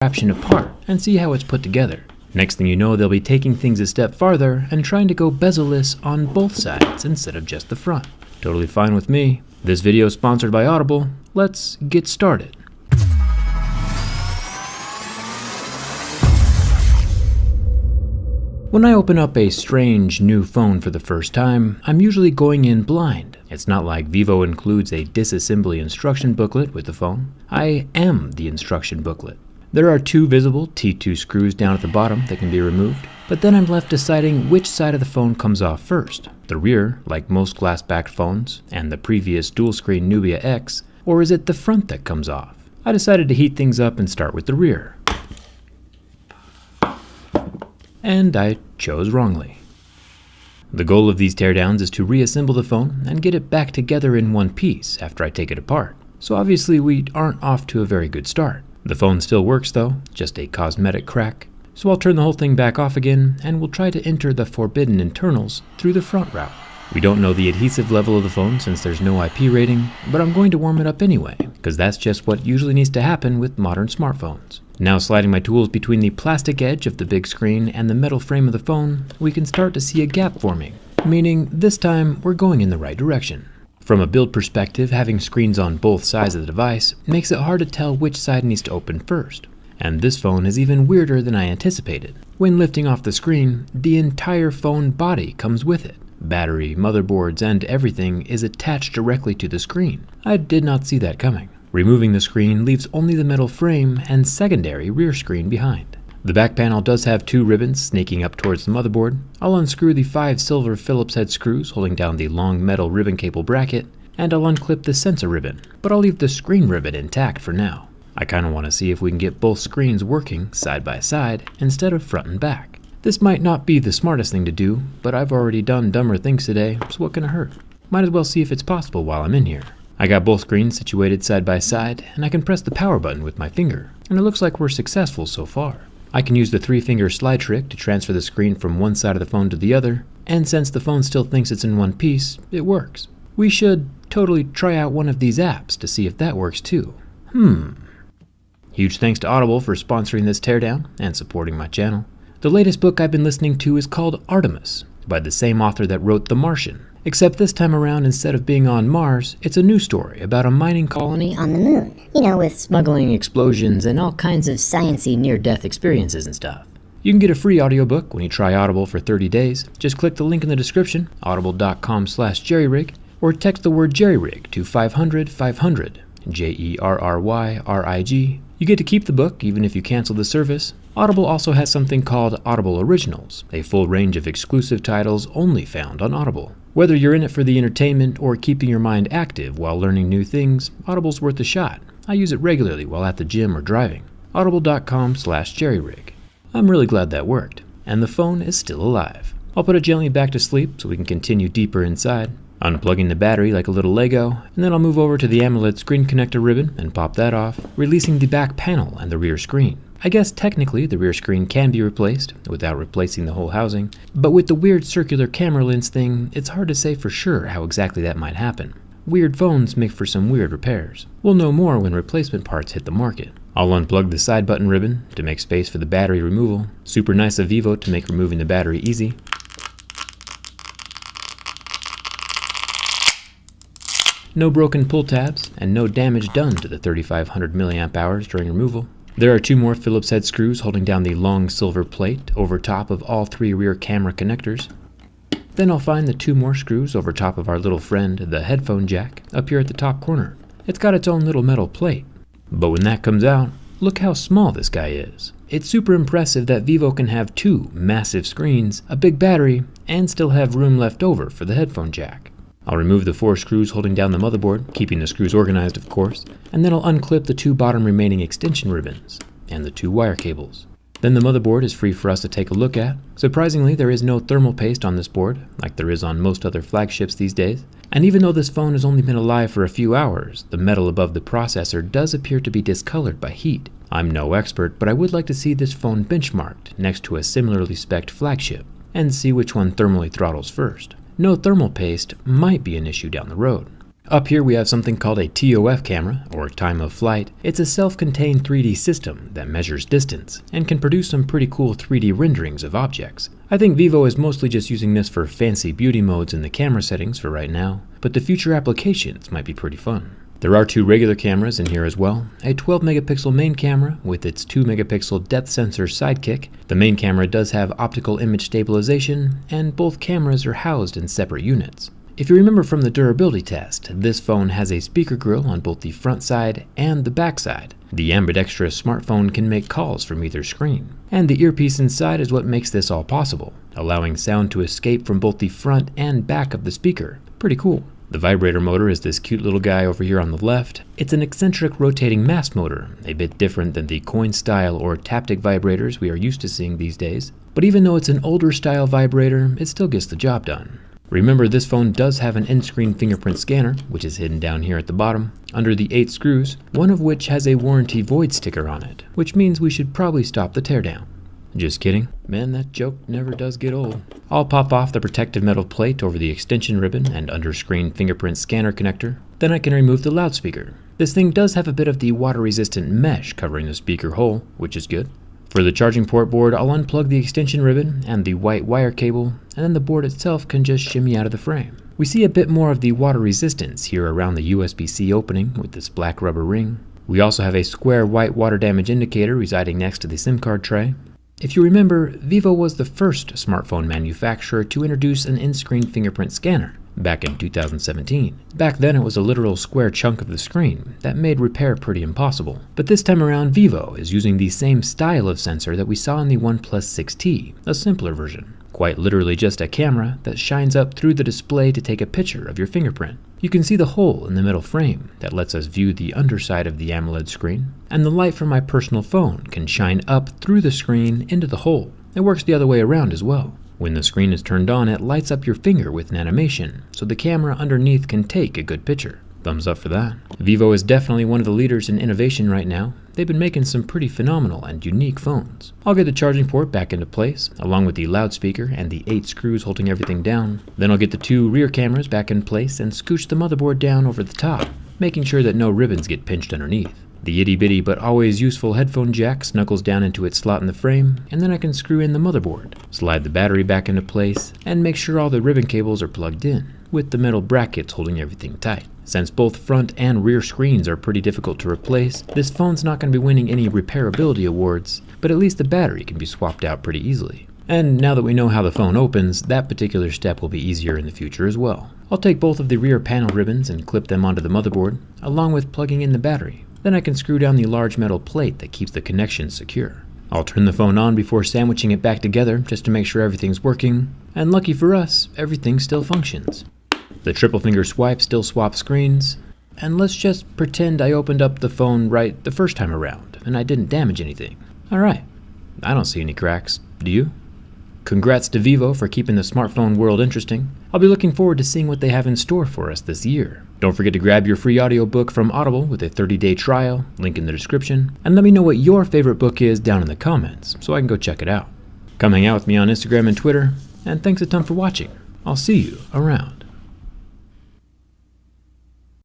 contraption apart and see how it's put together. Next thing you know, they'll be taking things a step farther and trying to go bezel-less on both sides instead of just the front. Totally fine with me. This video is sponsored by Audible. Let's get started. When I open up a strange new phone for the first time, I'm usually going in blind. It's not like Vivo includes a disassembly instruction booklet with the phone. I am the instruction booklet. There are two visible T2 screws down at the bottom that can be removed, but then I'm left deciding which side of the phone comes off first. The rear, like most glass-backed phones, and the previous dual-screen Nubia X, or is it the front that comes off? I decided to heat things up and start with the rear. And I chose wrongly. The goal of these teardowns is to reassemble the phone and get it back together in one piece after I take it apart. So obviously we aren't off to a very good start. The phone still works though, just a cosmetic crack. So I'll turn the whole thing back off again and we'll try to enter the forbidden internals through the front route. We don't know the adhesive level of the phone since there's no IP rating, but I'm going to warm it up anyway, because that's just what usually needs to happen with modern smartphones. Now sliding my tools between the plastic edge of the big screen and the metal frame of the phone, we can start to see a gap forming, meaning this time we're going in the right direction. From a build perspective, having screens on both sides of the device makes it hard to tell which side needs to open first. And this phone is even weirder than I anticipated. When lifting off the screen, the entire phone body comes with it. Battery, motherboards, and everything is attached directly to the screen. I did not see that coming. Removing the screen leaves only the metal frame and secondary rear screen behind. The back panel does have two ribbons snaking up towards the motherboard. I'll unscrew the 5 silver Phillips head screws holding down the long metal ribbon cable bracket, and I'll unclip the sensor ribbon, but I'll leave the screen ribbon intact for now. I kinda wanna see if we can get both screens working side by side instead of front and back. This might not be the smartest thing to do, but I've already done dumber things today, so what can it hurt? Might as well see if it's possible while I'm in here. I got both screens situated side by side, and I can press the power button with my finger, and it looks like we're successful so far. I can use the 3-finger slide trick to transfer the screen from one side of the phone to the other, and since the phone still thinks it's in one piece, it works. We should totally try out one of these apps to see if that works too. Huge thanks to Audible for sponsoring this teardown and supporting my channel. The latest book I've been listening to is called Artemis, by the same author that wrote The Martian. Except this time around, instead of being on Mars, it's a new story about a mining colony on the moon. You know, with smuggling, explosions, and all kinds of sciencey near-death experiences and stuff. You can get a free audiobook when you try Audible for 30 days. Just click the link in the description, audible.com/jerryrig, or text the word jerryrig to 500-500, JERRYRIG. You get to keep the book even if you cancel the service. Audible also has something called Audible Originals, a full range of exclusive titles only found on Audible. Whether you're in it for the entertainment or keeping your mind active while learning new things, Audible's worth a shot. I use it regularly while at the gym or driving. Audible.com/jerryrig. I'm really glad that worked, and the phone is still alive. I'll put it gently back to sleep so we can continue deeper inside. Unplugging the battery like a little Lego, and then I'll move over to the AMOLED screen connector ribbon and pop that off, releasing the back panel and the rear screen. I guess technically the rear screen can be replaced without replacing the whole housing, but with the weird circular camera lens thing, it's hard to say for sure how exactly that might happen. Weird phones make for some weird repairs. We'll know more when replacement parts hit the market. I'll unplug the side button ribbon to make space for the battery removal. Super nice of Vivo to make removing the battery easy. No broken pull tabs, and no damage done to the 3500 mAh during removal. There are 2 more Phillips head screws holding down the long silver plate over top of all 3 rear camera connectors. Then I'll find the 2 more screws over top of our little friend, the headphone jack, up here at the top corner. It's got its own little metal plate. But when that comes out, look how small this guy is. It's super impressive that Vivo can have 2 massive screens, a big battery, and still have room left over for the headphone jack. I'll remove the 4 screws holding down the motherboard, keeping the screws organized of course, and then I'll unclip the 2 bottom remaining extension ribbons, and the 2 wire cables. Then the motherboard is free for us to take a look at. Surprisingly, there is no thermal paste on this board, like there is on most other flagships these days. And even though this phone has only been alive for a few hours, the metal above the processor does appear to be discolored by heat. I'm no expert, but I would like to see this phone benchmarked next to a similarly spec'd flagship, and see which one thermally throttles first. No thermal paste might be an issue down the road. Up here we have something called a TOF camera, or time of flight. It's a self-contained 3D system that measures distance and can produce some pretty cool 3D renderings of objects. I think Vivo is mostly just using this for fancy beauty modes in the camera settings for right now, but the future applications might be pretty fun. There are 2 regular cameras in here as well, a 12 megapixel main camera with its 2 megapixel depth sensor sidekick. The main camera does have optical image stabilization, and both cameras are housed in separate units. If you remember from the durability test, this phone has a speaker grill on both the front side and the back side. The ambidextrous smartphone can make calls from either screen, and the earpiece inside is what makes this all possible, allowing sound to escape from both the front and back of the speaker. Pretty cool. The vibrator motor is this cute little guy over here on the left. It's an eccentric rotating mass motor, a bit different than the coin style or taptic vibrators we are used to seeing these days. But even though it's an older style vibrator, it still gets the job done. Remember, this phone does have an in-screen fingerprint scanner, which is hidden down here at the bottom, under the 8 screws, one of which has a warranty void sticker on it, which means we should probably stop the teardown. Just kidding. Man, that joke never does get old. I'll pop off the protective metal plate over the extension ribbon and under-screen fingerprint scanner connector. Then I can remove the loudspeaker. This thing does have a bit of the water-resistant mesh covering the speaker hole, which is good. For the charging port board, I'll unplug the extension ribbon and the white wire cable, and then the board itself can just shimmy out of the frame. We see a bit more of the water resistance here around the USB-C opening with this black rubber ring. We also have a square white water damage indicator residing next to the SIM card tray. If you remember, Vivo was the first smartphone manufacturer to introduce an in-screen fingerprint scanner back in 2017. Back then it was a literal square chunk of the screen that made repair pretty impossible. But this time around, Vivo is using the same style of sensor that we saw in the OnePlus 6T, a simpler version. Quite literally just a camera that shines up through the display to take a picture of your fingerprint. You can see the hole in the middle frame that lets us view the underside of the AMOLED screen, and the light from my personal phone can shine up through the screen into the hole. It works the other way around as well. When the screen is turned on, it lights up your finger with an animation, so the camera underneath can take a good picture. Thumbs up for that. Vivo is definitely one of the leaders in innovation right now. They've been making some pretty phenomenal and unique phones. I'll get the charging port back into place, along with the loudspeaker and the 8 screws holding everything down. Then I'll get the 2 rear cameras back in place and scooch the motherboard down over the top, making sure that no ribbons get pinched underneath. The itty-bitty but always useful headphone jack snuggles down into its slot in the frame, and then I can screw in the motherboard, slide the battery back into place, and make sure all the ribbon cables are plugged in, with the metal brackets holding everything tight. Since both front and rear screens are pretty difficult to replace, this phone's not going to be winning any repairability awards, but at least the battery can be swapped out pretty easily. And now that we know how the phone opens, that particular step will be easier in the future as well. I'll take both of the rear panel ribbons and clip them onto the motherboard, along with plugging in the battery. Then I can screw down the large metal plate that keeps the connection secure. I'll turn the phone on before sandwiching it back together just to make sure everything's working, and lucky for us, everything still functions. The triple finger swipe still swaps screens, and let's just pretend I opened up the phone right the first time around and I didn't damage anything. Alright, I don't see any cracks, do you? Congrats to Vivo for keeping the smartphone world interesting. I'll be looking forward to seeing what they have in store for us this year. Don't forget to grab your free audiobook from Audible with a 30-day trial, link in the description, and let me know what your favorite book is down in the comments so I can go check it out. Come hang out with me on Instagram and Twitter, and thanks a ton for watching. I'll see you around.